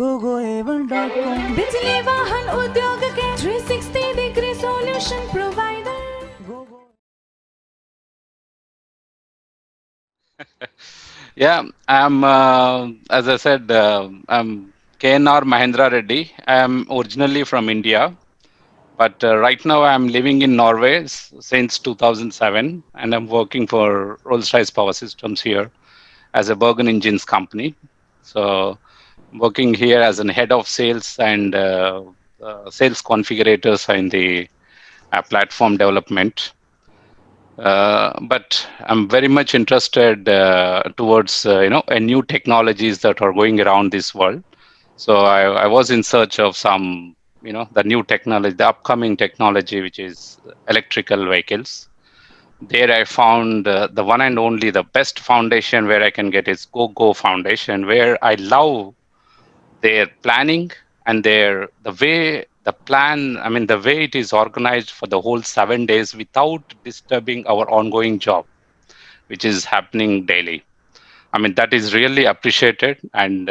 gogoevan.com बिजली वाहन उद्योग के 360 degree solution provider. Yeah, as I said, I'm KNR Mahendra Reddy. I'm originally from India, but right now I'm living in Norway since 2007, and I'm working for Rolls-Royce Power Systems here as a Bergen Engines company. So, working here as an head of sales and sales configurators in the platform development. But I'm very much interested towards a new technologies that are going around this world. So I was in search of some the new technology, the upcoming technology, which is electrical vehicles. There I found the one and only the best foundation where I can get is Go Foundation, where I love their planning and the way the plan, I mean, the way it is organized for the whole 7 days without disturbing our ongoing job, which is happening daily. I mean, that is really appreciated, and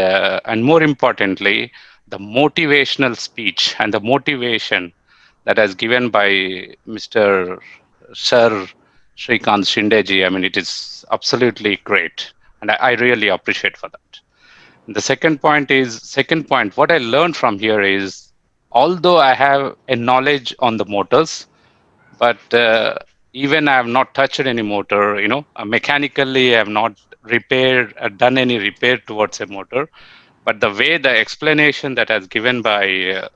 more importantly, the motivational speech and the motivation that has given by Mr. Sir Shrikant Shinde ji. I mean, it is absolutely great, and I really appreciate for that. The second point, what I learned from here is, although I have a knowledge on the motors, but even I have not touched any motor, mechanically I have not done any repair towards a motor. But the way the explanation that has given by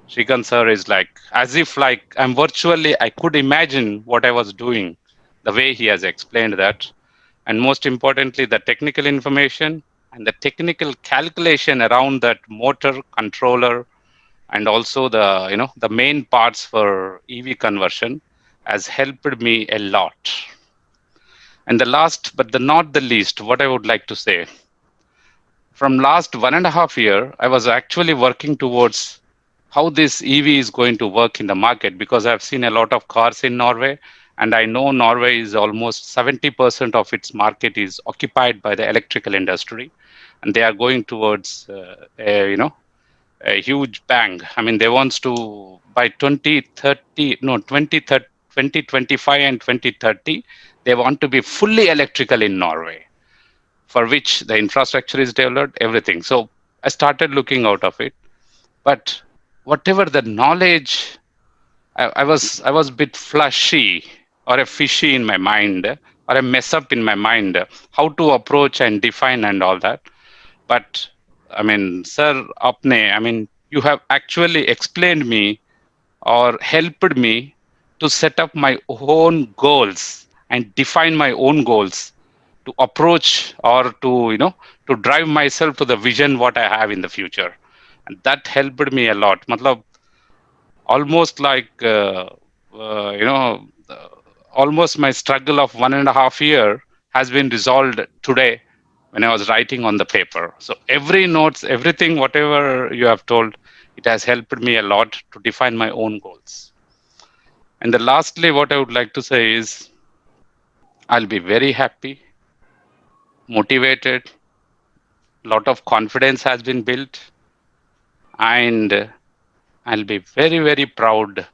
Shrikant sir is like, as if like I'm virtually, I could imagine what I was doing, the way he has explained that. And most importantly, the technical information and the technical calculation around that motor controller, and also the main parts for EV conversion has helped me a lot. And the last but not the least, what I would like to say, from last 1.5 year, I was actually working towards how this EV is going to work in the market, because I've seen a lot of cars in Norway, and I know Norway is almost 70% of its market is occupied by the electrical industry, and they are going towards a huge bang. I mean, they wants to by 2030, no 2030, 2025 and 2030, they want to be fully electrical in Norway, for which the infrastructure is developed, everything. So I started looking out of it. But whatever the knowledge, I was a bit flushy or a fishy in my mind, or a mess up in my mind, how to approach and define and all that. But I mean, sir, apne, I mean, you have actually explained me or helped me to set up my own goals and define my own goals, to approach or to drive myself to the vision what I have in the future. And that helped me a lot. Matlab, almost like almost my struggle of 1.5 year has been resolved today when I was writing on the paper. So every notes, everything, whatever you have told, it has helped me a lot to define my own goals. And the lastly, what I would like to say is, I'll be very happy, motivated, lot of confidence has been built, and I'll be very, very proud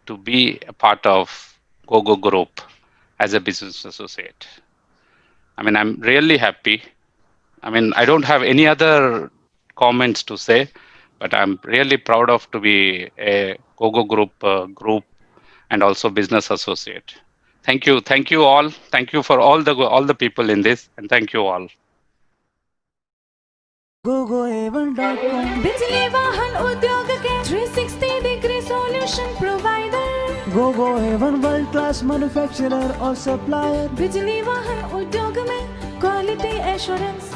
to be a part of GoGo Group as a business associate. I mean, I'm really happy. I mean, I don't have any other comments to say, but I'm really proud of to be a GoGo Group and also business associate. Thank you all. Thank you for all the people in this, and thank you all. gogoevan.com बिजली वाहन उद्योग के 360 degree solution provider. gogoevan world class manufacturer और supplier. बिजली वाहन उद्योग में quality assurance,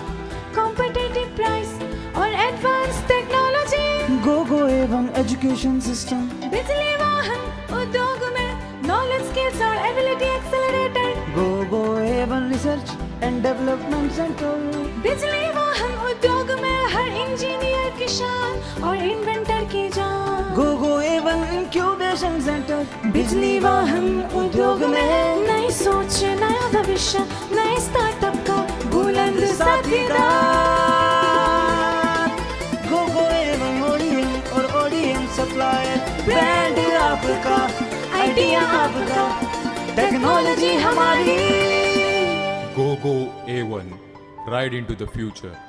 competitive price और advance technology. gogoevan education system. बिजली वाहन उद्योग में नॉलेज, स्किल्स और ability accelerator. gogoevan research and development centre. बिजली वाहन उद्योग में हर इंजीनियर की शान और इन्वेंटर की जान। gogoevan incubation centre. बिजली वाहन उद्योग में नई सोच, नया भविष्य, नए स्टार्टअप का बुलंद साथीदार। आपका, आइडिया आपका, टेक्नोलॉजी हमारी। Go A1. Ride into the future.